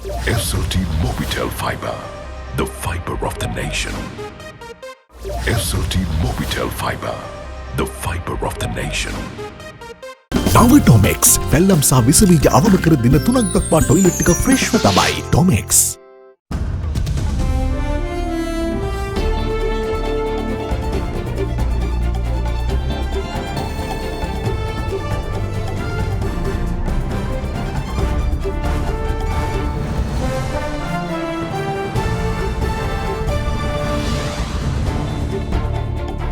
SLT Mobitel Fiber, the fiber of the nation. SLT Mobitel Fiber, the fiber of the nation. නව ඩොමෙක්ස් පැල්ලම් සහ විසබීජ අවම කර දින 3ක් දක්වා ටොයිලට් එක ෆ්‍රෙෂ්ව තමයි ඩොමෙක්ස්.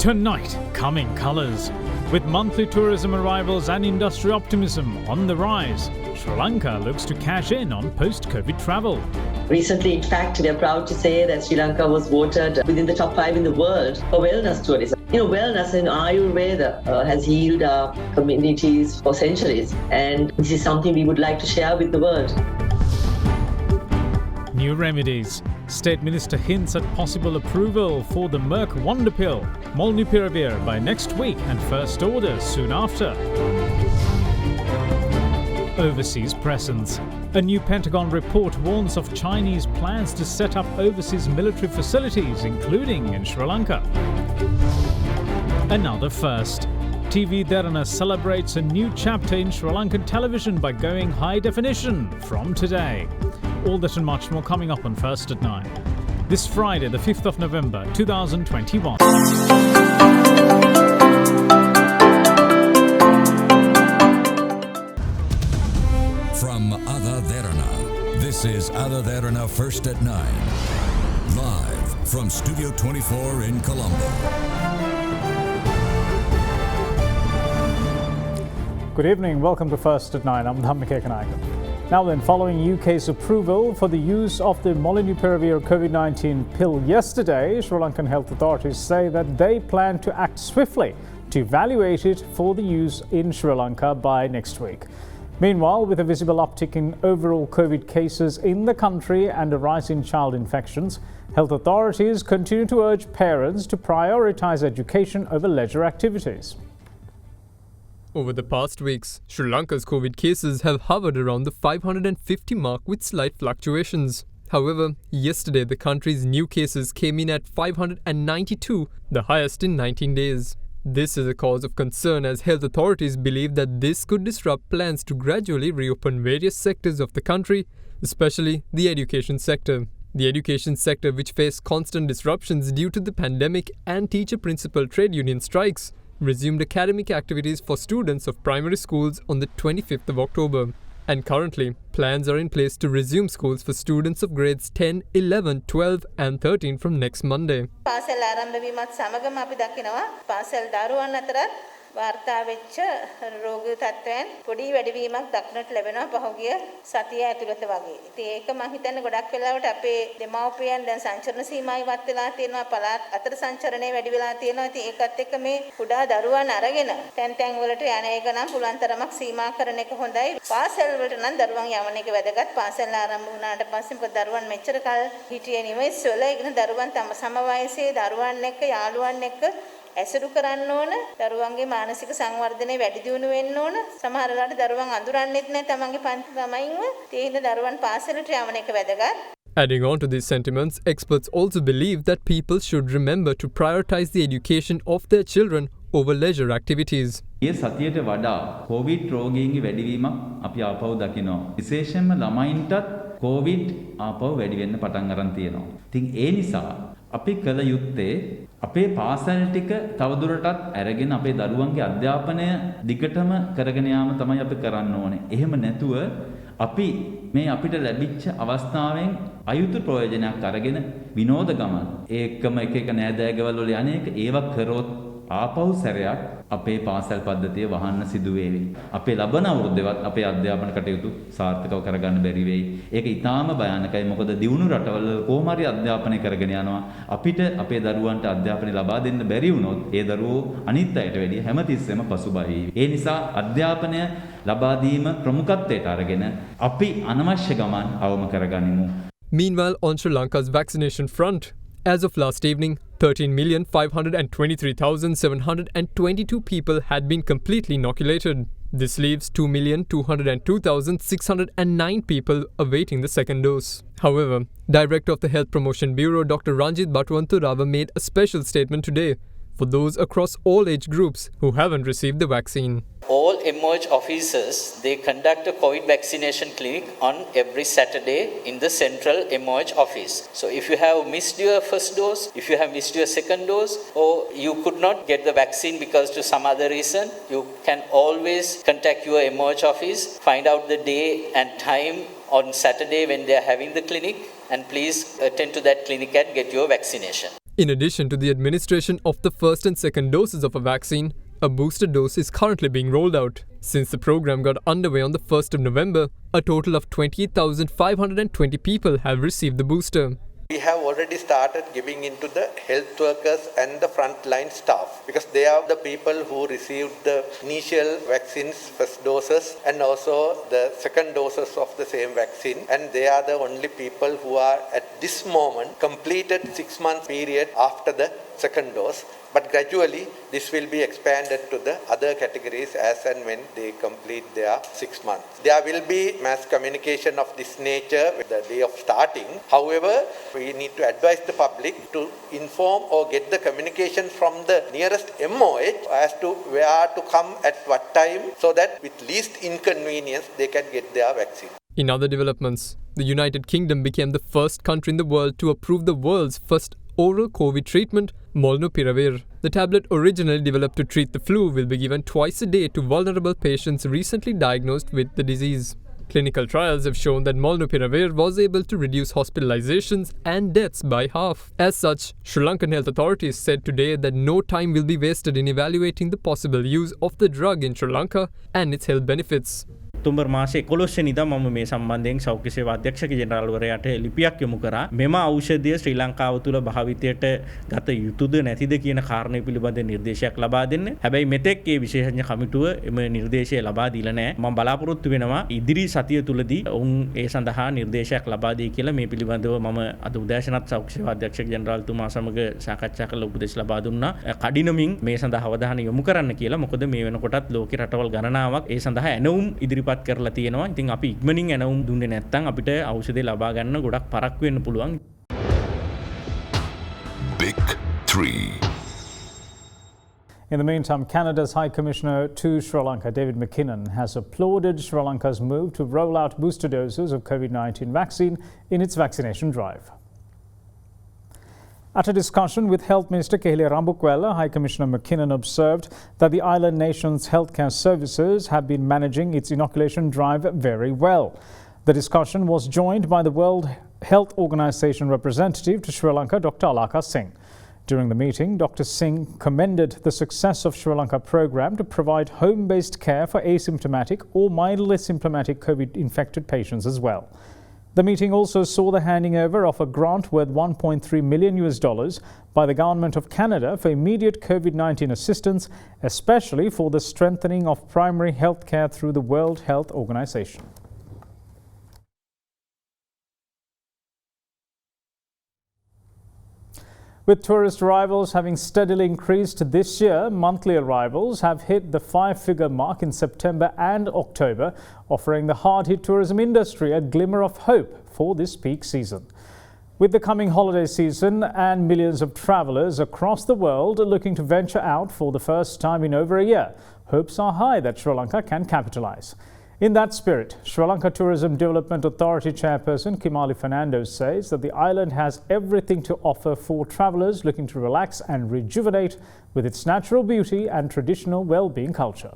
Tonight, coming colours. With monthly tourism arrivals and industry optimism on the rise, Sri Lanka looks to cash in on post-COVID travel. Recently, in fact, we are proud to say that Sri Lanka was voted within the top 5 in the world for wellness tourism. Wellness in Ayurveda has healed our communities for centuries, and this is something we would like to share with the world. New remedies. State Minister hints at possible approval for the Merck wonder pill, Molnupiravir, by next week and first orders soon after. Overseas presence. A new Pentagon report warns of Chinese plans to set up overseas military facilities, including in Sri Lanka. Another first. TV Derana celebrates a new chapter in Sri Lankan television by going high definition from today. All that and much more coming up on First at 9. This Friday, the 5th of November, 2021. From AdaDerana, this is AdaDerana First at 9. Live from Studio 24 in Colombo. Good evening, welcome to First at 9. I'm Dhammika Kanayaka. Now then, following UK's approval for the use of the Molnupiravir COVID-19 pill yesterday, Sri Lankan health authorities say that they plan to act swiftly to evaluate it for the use in Sri Lanka by next week. Meanwhile, with a visible uptick in overall COVID cases in the country and a rise in child infections, health authorities continue to urge parents to prioritise education over leisure activities. Over the past weeks, Sri Lanka's COVID cases have hovered around the 550 mark with slight fluctuations. However, yesterday the country's new cases came in at 592, the highest in 19 days. This is a cause of concern as health authorities believe that this could disrupt plans to gradually reopen various sectors of the country, especially the education sector. The education sector, which faced constant disruptions due to the pandemic and teacher-principal trade union strikes, resumed academic activities for students of primary schools on the 25th of October. And currently, plans are in place to resume schools for students of grades 10, 11, 12 and 13 from next Monday. පාසල් ආරම්භ වීමත් සමගම අපි දකිනවා පාසල් දරුවන් අතරත් වාර්තා වෙච්ච රෝග තත්ත්වයන් පොඩි වැඩිවීමක් දක්නට ලැබෙනවා පහුගිය සතිය ඇතුළත වගේ. ඉතින් ඒක මම හිතන්නේ ගොඩක් වෙලාවට අපේ දෙමව්පියන් දැන් සංචරණ සීමා ඉවත් වෙලා තියෙනවා, පළාත් අතර සංචරණය වැඩි වෙලා තියෙනවා. ඉතින් ඒකත් එක්ක මේ කුඩා දරුවන් අරගෙන තැන් වලට යන එක නම් පුළුවන් තරමක් සීමා කරන එක හොඳයි. පාසල් වලට නම් දරුවන් යවන එක වැදගත්. පාසල් ආරම්භ වුණාට පස්සේ මොකද දරුවන් මෙච්චර කල් හිටියේ නිවෙස් වල. ඒකන දරුවන් තම සම වයසේ දරුවන් එක්ක යාළුවන් එක්ක ඇසුරු කරන්න ඕන. දරුවන්ගේ මානසික සංවර්ධනය වැඩි දියුණු වෙන්න ඕන. සමහර වෙලාවට දරුවන් අඳුරන්නෙත් නැහැ තමන්ගේ පන්ති ළමයින්ව. ඒ හින්දා දරුවන් පාසලට යවන එක වැදගත්. Adding on to these sentiments, experts also believe that people should remember to prioritize the education of their children over leisure activities. මේ සතියට වඩා කොවිඩ් රෝගීන්ගේ වැඩිවීමක් අපි ආපහු දකිනවා. විශේෂයෙන්ම ළමයින්ටත් කොවිඩ් ආපහු වැඩි වෙන්න පටන් ගන්න තියෙනවා. ඉතින් ඒ නිසා අපි කළ යුත්තේ අපේ පාසල් ටික තවදුරටත් අරගෙන අපේ දරුවන්ගේ අධ්‍යාපනය දිගටම කරගෙන යාම තමයි අපි කරන්න ඕනේ. එහෙම නැතුව අපි මේ අපිට ලැබිච්ච අවස්ථාවෙන් අයුතු ප්‍රයෝජනයක් අරගෙන විනෝද ගමන් ඒකම එක නෑදෑගවල් වල යන්නේක ඒව කරොත් ආපහු සැරයක් අපේ පාසල් පද්ධතිය වහන්න සිදු වේවි. අපේ ලබන අවුරුද්දේවත් අපේ අධ්‍යාපන කටයුතු සාර්ථකව කරගන්න බැරි වෙයි. ඒක ඊටාම භයානකයි. මොකද දියුණු රටවල කොහොම හරි අධ්‍යාපනය කරගෙන යනවා. අපිට අපේ දරුවන්ට අධ්‍යාපනය ලබා දෙන්න බැරි වුණොත් ඒ දරුවෝ අනිත් අයට වැඩිය හැමතිස්සෙම පසුබහිවි. ඒ නිසා අධ්‍යාපනය ලබා දීම ප්‍රමුඛත්වයට අරගෙන අපි අනවශ්‍ය ගමන් අවම කරගනිමු. Meanwhile, on Sri Lanka's vaccination front, as of last evening, 13,523,722 people had been completely inoculated. This leaves 2,202,609 people awaiting the second dose. However, Director of the Health Promotion Bureau Dr. Ranjit Batuwanturava made a special statement today for those across all age groups who haven't received the vaccine. All emerge officers, they conduct a COVID vaccination clinic on every Saturday in the central emerge office. So if you have missed your first dose, if you have missed your second dose, or you could not get the vaccine because to some other reason, you can always contact your emerge office, find out the day and time on Saturday when they are having the clinic, and please attend to that clinic and get your vaccination. In addition to the administration of the first and second doses of a vaccine, a booster dose is currently being rolled out. Since the program got underway on the 1st of November, a total of 28,520 people have received the booster. We have already started giving into the health workers and the frontline staff because they are the people who received the initial vaccines, first doses, and also the second doses of the same vaccine. And they are the only people who are at this moment completed 6 month period after the second dose. But gradually, this will be expanded to the other categories as and when they complete their 6 months. There will be mass communication of this nature with the day of starting. However, we need to advise the public to inform or get the communication from the nearest MOH as to where to come at what time so that with least inconvenience they can get their vaccine. In other developments, the United Kingdom became the first country in the world to approve the world's first oral COVID treatment, Molnupiravir. The tablet, originally developed to treat the flu, will be given twice a day to vulnerable patients recently diagnosed with the disease. Clinical trials have shown that Molnupiravir was able to reduce hospitalizations and deaths by half. As such, Sri Lankan health authorities said today that no time will be wasted in evaluating the possible use of the drug in Sri Lanka and its health benefits. October මාසේ 11 වෙනිදා මම මේ සම්බන්ධයෙන් සෞඛ්‍ය සේවා අධ්‍යක්ෂක ජෙනරාල්වරයාට ලිපියක් යොමු කරා. මෙම ඖෂධය ශ්‍රී ලංකාව තුල භාවිතයට ගත යුතුද නැතිද කියන කාරණය පිළිබඳ නිර්දේශයක් ලබා දෙන්න. හැබැයි මෙතෙක් මේ විශේෂඥ කමිටුව එම නිර්දේශය ලබා දීලා නැහැ. මම බලාපොරොත්තු වෙනවා ඉදිරි සතිය තුලදී ඔවුන් ඒ සඳහා නිර්දේශයක් ලබා දෙයි කියලා මේ පිළිබඳව මම අද උදෑසනත් සෞඛ්‍ය සේවා අධ්‍යක්ෂක ජෙනරාල්තුමා සමග සාකච්ඡා කරලා උපදෙස් ලබා දුන්නා. කඩිනමින් මේ සඳහා අවධානය යොමු කරන්න කියලා. මොකද මේ වෙනකොටත් ලෝකේ රටවල් ගණනාවක් ඒ සඳහා ඇනවුම් ඉදිරිපත් කරලා තියෙනවා. ඉතින් අපි ඉක්මනින් ඇනවුම් දුන්නේ නැත්නම් අපිට ඖෂධය ලබා ගන්න ගොඩක් පරක්කු වෙන්න පුළුවන්. Big 3. In the meantime, Canada's High Commissioner to Sri Lanka, David McKinnon, has applauded Sri Lanka's move to roll out booster doses of COVID-19 vaccine in its vaccination drive. At a discussion with Health Minister Kehile Rambukwella, High Commissioner McKinnon observed that the island nation's healthcare services have been managing its inoculation drive very well. The discussion was joined by the World Health Organization representative to Sri Lanka, Dr. Alaka Singh. During the meeting, Dr. Singh commended the success of Sri Lanka program to provide home-based care for asymptomatic or mildly symptomatic COVID-infected patients as well. The meeting also saw the handing over of a grant worth $1.3 million by the Government of Canada for immediate COVID-19 assistance, especially for the strengthening of primary health care through the World Health Organization. With tourist arrivals having steadily increased this year, monthly arrivals have hit the 5-figure mark in September and October, offering the hard-hit tourism industry a glimmer of hope for this peak season. With the coming holiday season and millions of travellers across the world looking to venture out for the first time in over a year, hopes are high that Sri Lanka can capitalise. In that spirit, Sri Lanka Tourism Development Authority Chairperson Kimali Fernando says that the island has everything to offer for travellers looking to relax and rejuvenate with its natural beauty and traditional well-being culture.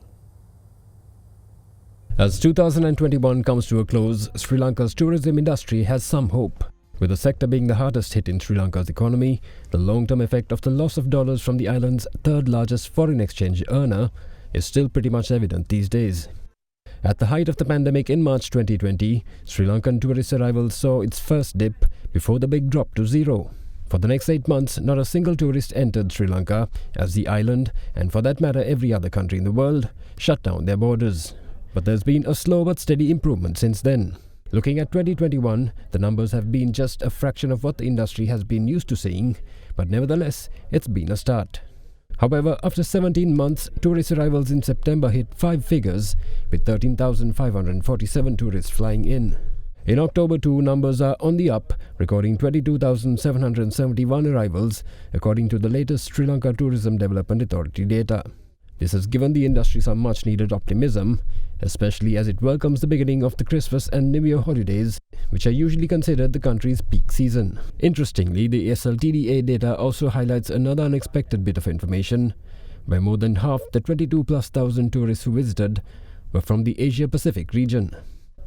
As 2021 comes to a close, Sri Lanka's tourism industry has some hope. With the sector being the hardest hit in Sri Lanka's economy, the long-term effect of the loss of dollars from the island's third largest foreign exchange earner is still pretty much evident these days. At the height of the pandemic in March 2020, Sri Lankan tourist arrivals saw its first dip before the big drop to zero. For the next 8 months, not a single tourist entered Sri Lanka as the island, and for that matter every other country in the world, shut down their borders. But there's been a slow but steady improvement since then. Looking at 2021, the numbers have been just a fraction of what the industry has been used to seeing, but nevertheless, it's been a start. However, after 17 months, tourist arrivals in September hit 5 figures, with 13,547 tourists flying in. In October too, numbers are on the up, recording 22,771 arrivals, according to the latest Sri Lanka Tourism Development Authority data. This has given the industry some much-needed optimism, especially as it welcomes the beginning of the Christmas and New Year holidays, which are usually considered the country's peak season. Interestingly, the SLTDA data also highlights another unexpected bit of information, where more than half the 22,000+ tourists who visited were from the Asia-Pacific region.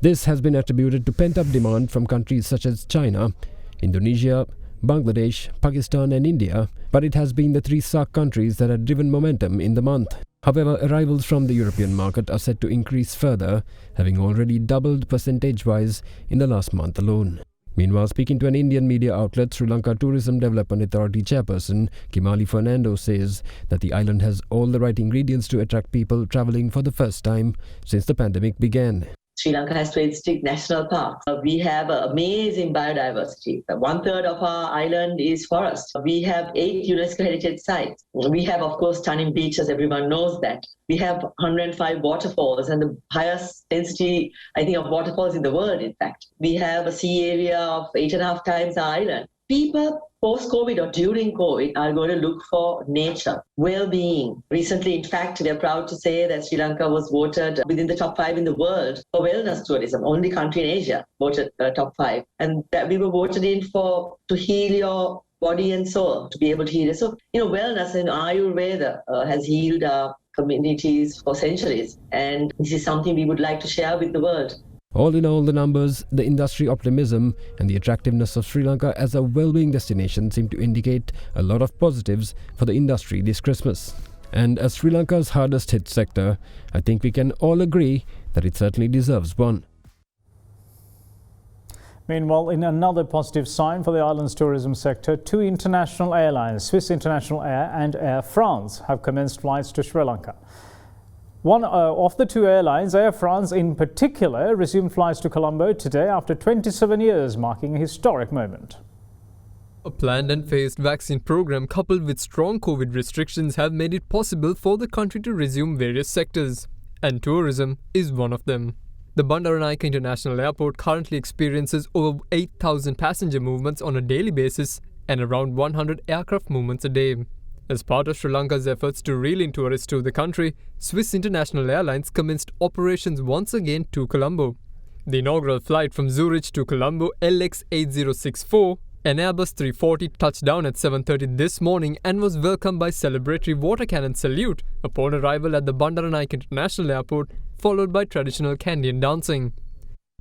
This has been attributed to pent-up demand from countries such as China, Indonesia, Bangladesh, Pakistan and India, but it has been the 3 SAARC countries that have driven momentum in the month. However, arrivals from the European market are set to increase further, having already doubled percentage-wise in the last month alone. Meanwhile, speaking to an Indian media outlet, Sri Lanka Tourism Development Authority chairperson Kimali Fernando says that the island has all the right ingredients to attract people travelling for the first time since the pandemic began. Sri Lanka has 26 national parks. We have amazing biodiversity. 1/3 of our island is forest. We have 8 UNESCO heritage sites. We have, of course, stunning beaches. Everyone knows that. We have 105 waterfalls and the highest density, I think, of waterfalls in the world, in fact. We have a sea area of 8.5 times our island. People post-COVID or during COVID are going to look for nature, well-being. Recently, in fact, we are proud to say that Sri Lanka was voted within the top 5 in the world for wellness tourism. Only country in Asia voted top 5. And that we were voted in to heal your body and soul, to be able to heal it. So, wellness and Ayurveda has healed our communities for centuries. And this is something we would like to share with the world. All in all, the numbers, the industry optimism and the attractiveness of Sri Lanka as a well-being destination seem to indicate a lot of positives for the industry this Christmas. And as Sri Lanka's hardest hit sector, I think we can all agree that it certainly deserves one. Meanwhile, in another positive sign for the island's tourism sector, 2 international airlines, Swiss International Air and Air France, have commenced flights to Sri Lanka. One of the 2 airlines, Air France in particular, resumed flights to Colombo today after 27 years, marking a historic moment. A planned and phased vaccine program coupled with strong COVID restrictions have made it possible for the country to resume various sectors, and tourism is one of them. The Derana International Airport currently experiences over 8,000 passenger movements on a daily basis and around 100 aircraft movements a day. As part of Sri Lanka's efforts to reel in tourists to the country, Swiss International Airlines commenced operations once again to Colombo. The inaugural flight from Zurich to Colombo, LX8064, an Airbus 340, touched down at 7:30 this morning and was welcomed by celebratory water cannon salute upon arrival at the Derana International Airport, followed by traditional Kandyan dancing.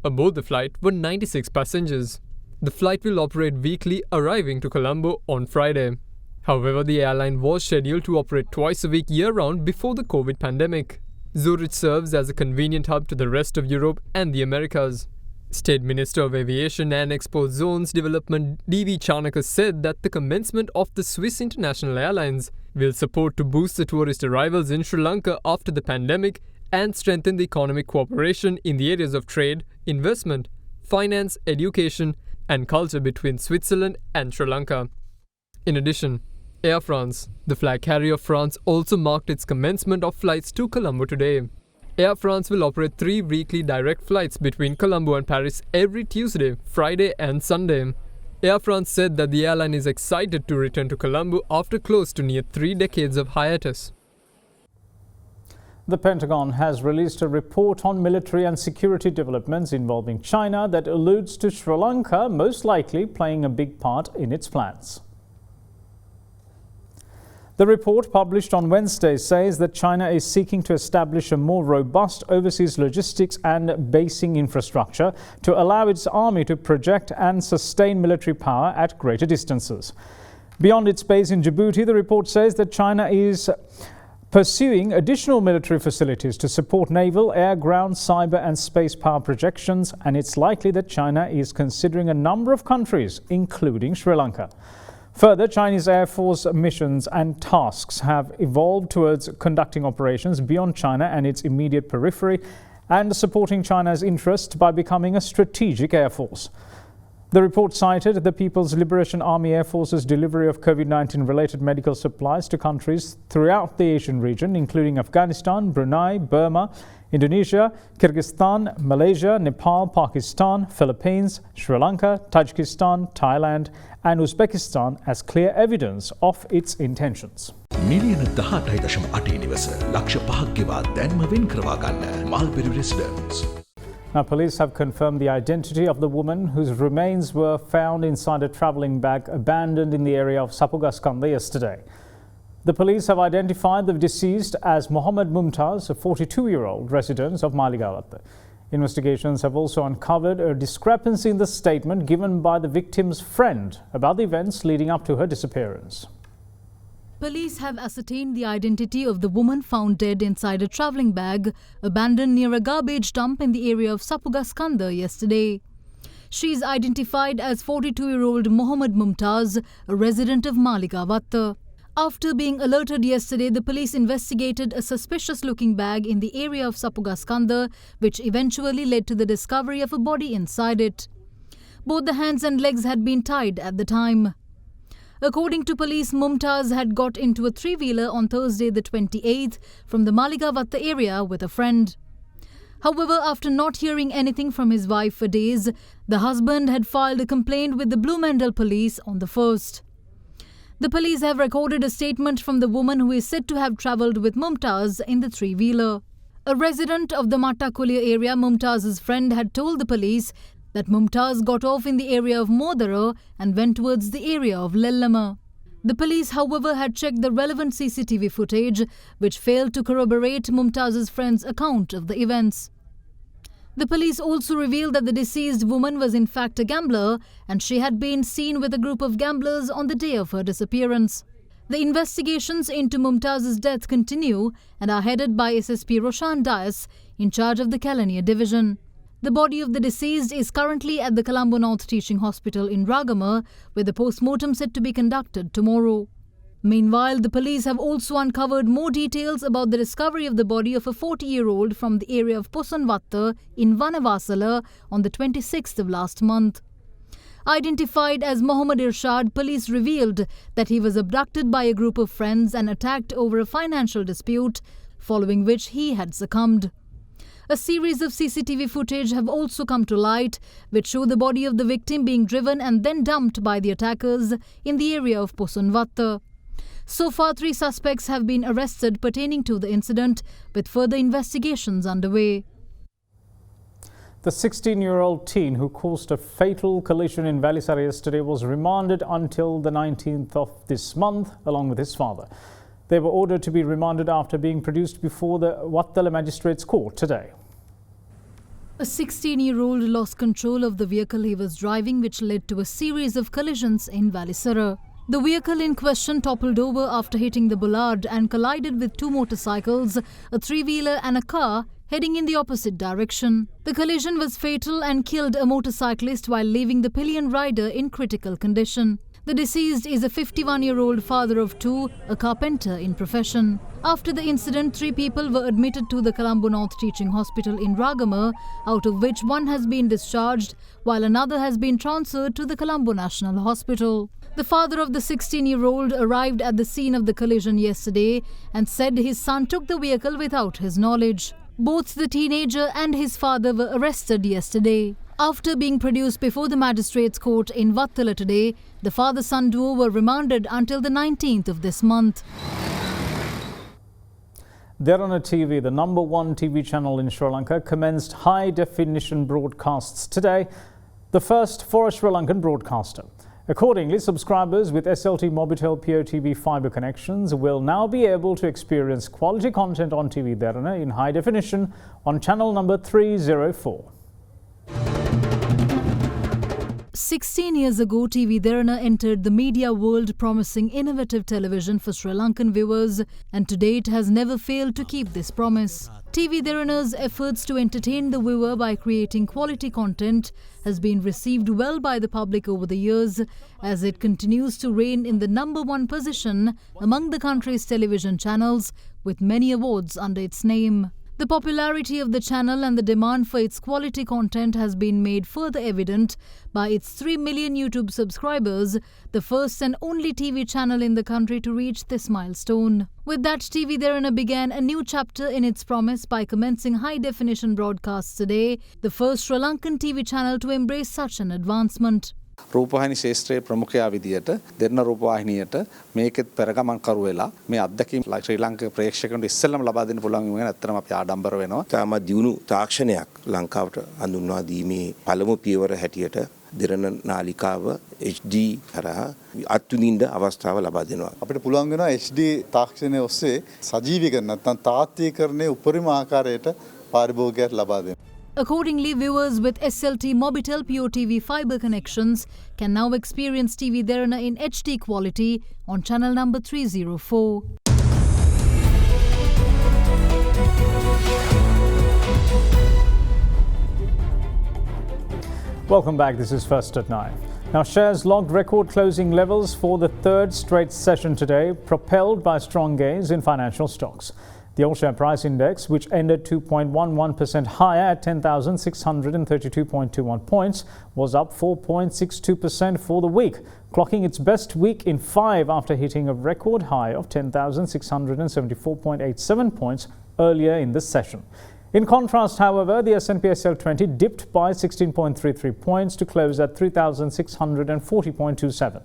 Aboard the flight were 96 passengers. The flight will operate weekly, arriving to Colombo on Friday. However, the airline was scheduled to operate twice a week year-round before the COVID pandemic. Zurich serves as a convenient hub to the rest of Europe and the Americas. State Minister of Aviation and Export Zones Development D.V. Chanaka said that the commencement of the Swiss International Airlines will support to boost the tourist arrivals in Sri Lanka after the pandemic and strengthen the economic cooperation in the areas of trade, investment, finance, education, and culture between Switzerland and Sri Lanka. In addition, Air France, the flag carrier of France, also marked its commencement of flights to Colombo today. Air France will operate 3 weekly direct flights between Colombo and Paris every Tuesday, Friday and Sunday. Air France said that the airline is excited to return to Colombo after close to near 3 decades of hiatus. The Pentagon has released a report on military and security developments involving China that alludes to Sri Lanka most likely playing a big part in its plans. The report, published on Wednesday, says that China is seeking to establish a more robust overseas logistics and basing infrastructure to allow its army to project and sustain military power at greater distances. Beyond its base in Djibouti, the report says that China is pursuing additional military facilities to support naval, air, ground, cyber and space power projections, and it's likely that China is considering a number of countries, including Sri Lanka. Further, Chinese Air Force missions and tasks have evolved towards conducting operations beyond China and its immediate periphery and supporting China's interests by becoming a strategic air force. The report cited the People's Liberation Army Air Force's delivery of COVID-19 related medical supplies to countries throughout the Asian region, including Afghanistan, Brunei, Burma, Indonesia, Kyrgyzstan, Malaysia, Nepal, Pakistan, Philippines, Sri Lanka, Tajikistan, Thailand and Uzbekistan as clear evidence of its intentions. මිලියන 18.8 නිවස ලක්ෂ 5ක් ගෙවා දැන්ම වෙන් කරවා ගන්න mulberry residence. Now, police have confirmed the identity of the woman whose remains were found inside a travelling bag abandoned in the area of Sapugaskanda yesterday. The police have identified the deceased as Mohammed Mumtaz, a 42-year-old resident of Maligawatta. Investigations have also uncovered a discrepancy in the statement given by the victim's friend about the events leading up to her disappearance. Police have ascertained the identity of the woman found dead inside a travelling bag abandoned near a garbage dump in the area of Sapugaskanda yesterday. She is identified as 42-year-old Mohammed Mumtaz, a resident of Maligawatta. After being alerted yesterday, the police investigated a suspicious-looking bag in the area of Sapugaskanda, which eventually led to the discovery of a body inside it. Both the hands and legs had been tied at the time. According to police, Mumtaz had got into a three-wheeler on Thursday the 28th from the Maligawatta area with a friend. However, after not hearing anything from his wife for days, the husband had filed a complaint with the Blumendal police on the 1st. The police have recorded a statement from the woman who is said to have travelled with Mumtaz in the three-wheeler. A resident of the Mattakulia area, Mumtaz's friend had told the police that Mumtaz got off in the area of Modara and went towards the area of Lellama. The police, however, had checked the relevant CCTV footage, which failed to corroborate Mumtaz's friend's account of the events. The police also revealed that the deceased woman was in fact a gambler and she had been seen with a group of gamblers on the day of her disappearance. The investigations into Mumtaz's death continue and are headed by SSP Roshan Dias, in charge of the Kelaniya division. The body of the deceased is currently at the Colombo North Teaching Hospital in Ragama, with the post-mortem set to be conducted tomorrow. Meanwhile, the police have also uncovered more details about the discovery of the body of a 40-year-old from the area of Posanvatta in Vanavasala on the 26th of last month. Identified as Mohammed Irshad, police revealed that he was abducted by a group of friends and attacked over a financial dispute, following which he had succumbed. A series of CCTV footage have also come to light, which show the body of the victim being driven and then dumped by the attackers in the area of Posanvatta. So far, 3 suspects have been arrested pertaining to the incident, with further investigations underway. The 16-year-old teen who caused a fatal collision in Valisara yesterday was remanded until the 19th of this month, along with his father. They were ordered to be remanded after being produced before the Wattala Magistrates Court today. A 16-year-old lost control of the vehicle he was driving, which led to a series of collisions in Valisara. The vehicle in question toppled over after hitting the bollard and collided with 2 motorcycles, a 3-wheeler and a car heading in the opposite direction. The collision was fatal and killed a motorcyclist while leaving the pillion rider in critical condition. The deceased is a 51-year-old father of 2, a carpenter in profession. After the incident, 3 people were admitted to the Colombo North Teaching Hospital in Ragama, out of which 1 has been discharged, while another has been transferred to the Colombo National Hospital. The father of the 16-year-old arrived at the scene of the collision yesterday and said his son took the vehicle without his knowledge. Both the teenager and his father were arrested yesterday. After being produced before the magistrates' court in Wattala today, the father-son duo were remanded until the 19th of this month. Derana TV, the #1 TV channel in Sri Lanka, commenced high-definition broadcasts today, the first for a Sri Lankan broadcaster. Accordingly, subscribers with SLT Mobitel POTV fibre connections will now be able to experience quality content on TV Derana in high definition on channel number 304. 16 years ago, TV Derana entered the media world promising innovative television for Sri Lankan viewers, and to date has never failed to keep this promise. TV Derana's efforts to entertain the viewer by creating quality content has been received well by the public over the years, as it continues to reign in the #1 position among the country's television channels, with many awards under its name. The popularity of the channel and the demand for its quality content has been made further evident by its 3 million YouTube subscribers, the first and only TV channel in the country to reach this milestone. With that, AdaDerana began a new chapter in its promise by commencing high-definition broadcasts today, the first Sri Lankan TV channel to embrace such an advancement. රූපවාහිනී ශාස්ත්‍රයේ ප්‍රමුඛයා විදියට දෙරණ රූපවාහිනියට මේකෙත් පෙරගමන් කරු වෙලා මේ අත්දැකීම් ශ්‍රී ලංකාවේ ප්‍රේක්ෂකයන්ට ඉස්සෙල්ලාම ලබා දෙන්න පුළුවන් වෙන ඇත්තටම අපි ආඩම්බර වෙනවා. තාම දියුණු තාක්ෂණයක් ලංකාවට හඳුන්වා දීමේ පළමු පියවර හැටියට දෙරණ නාලිකාව HD කරා අත්විඳින්න අවස්ථාව ලබා දෙනවා. අපිට පුළුවන් වෙනවා HD තාක්ෂණය ඔස්සේ සජීවීකරණ නැත්නම් තාත්විකරණයේ උපරිම ආකාරයට පාරිභෝගිකයට ලබා දෙන්න. Accordingly, viewers with SLT Mobitel POTV fiber connections can now experience AdaDerana in HD quality on channel number 304. Welcome back. This is First at 9. Now, shares logged record closing levels for the third straight session today, propelled by strong gains in financial stocks. The all-share price index, which ended 2.11% higher at 10,632.21 points, was up 4.62% for the week, clocking its best week in 5 after hitting a record high of 10,674.87 points earlier in the session. In contrast, however, the S&P SL 20 dipped by 16.33 points to close at 3,640.27.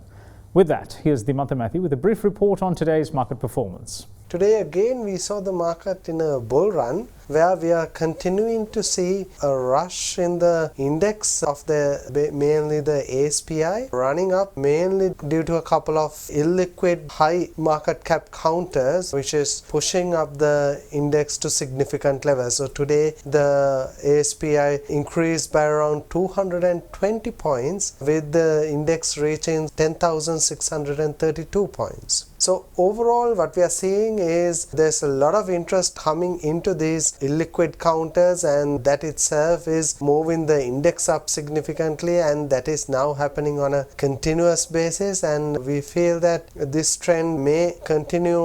With that, here's Dimantha Matthew with a brief report on today's market performance. Today again we saw the market in a bull run where we are continuing to see a rush in the index of mainly the ASPI running up mainly due to a couple of illiquid high market cap counters which is pushing up the index to significant levels. So today the ASPI increased by around 220 points with the index reaching 10,632 points. So overall what we are seeing is there's a lot of interest coming into these illiquid counters, and that itself is moving the index up significantly, and that is now happening on a continuous basis, and we feel that this trend may continue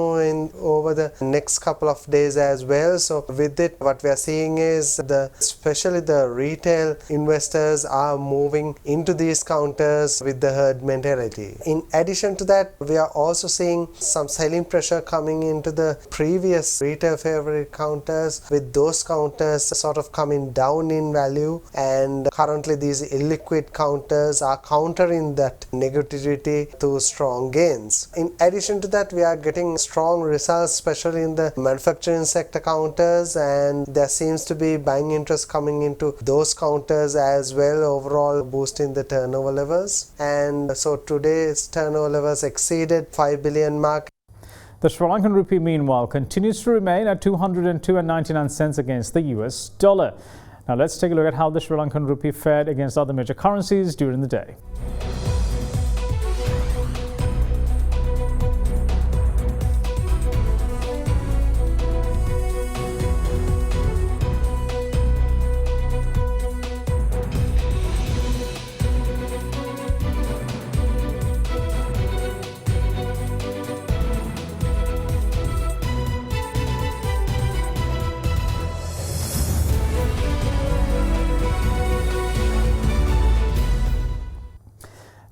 over the next couple of days as well. So with it what we are seeing is especially the retail investors are moving into these counters with the herd mentality. In addition to that, we are also seeing some selling pressure coming into the previous retail favorite counters, with those counters sort of coming down in value, and currently these illiquid counters are countering that negativity to strong gains. In addition to that, we are getting strong results especially in the manufacturing sector counters, and there seems to be buying interest coming into those counters as well, overall boosting the turnover levels. And so today's turnover levels exceeded 5 billion mark. The Sri Lankan rupee, meanwhile, continues to remain at 202.99 cents against the US dollar. Now let's take a look at how the Sri Lankan rupee fared against other major currencies during the day.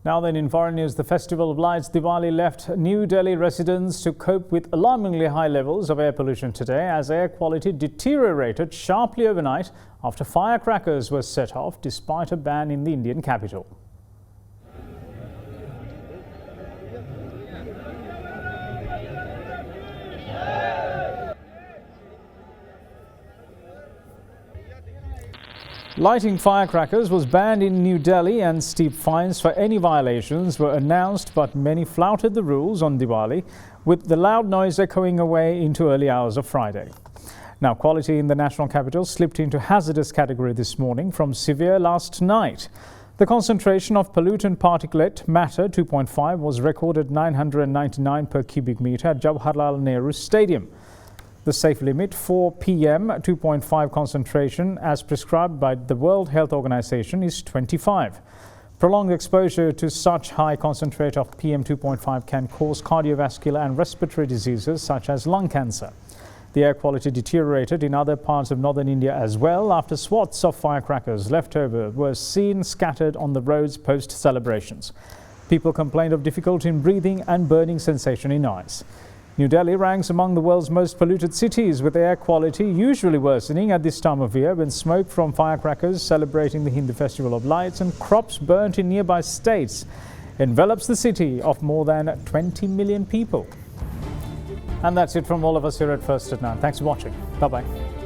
Now then, in foreign news, the Festival of Lights Diwali left New Delhi residents to cope with alarmingly high levels of air pollution today, as air quality deteriorated sharply overnight after firecrackers were set off despite a ban in the Indian capital. Lighting firecrackers was banned in New Delhi, and steep fines for any violations were announced, but many flouted the rules on Diwali, with the loud noise echoing away into early hours of Friday. Now, quality in the national capital slipped into hazardous category this morning from severe last night. The concentration of pollutant particulate matter 2.5 was recorded 999 per cubic meter at Jawaharlal Nehru Stadium. The safe limit for PM 2.5 concentration as prescribed by the World Health Organization is 25. Prolonged exposure to such high concentrate of PM 2.5 can cause cardiovascular and respiratory diseases such as lung cancer. The air quality deteriorated in other parts of northern India as well after swaths of firecrackers left over were seen scattered on the roads post-celebrations. People complained of difficulty in breathing and burning sensation in eyes. New Delhi ranks among the world's most polluted cities, with air quality usually worsening at this time of year when smoke from firecrackers celebrating the Hindu Festival of Lights and crops burnt in nearby states envelops the city of more than 20 million people. And that's it from all of us here at First at 9. Thanks for watching. Bye-bye.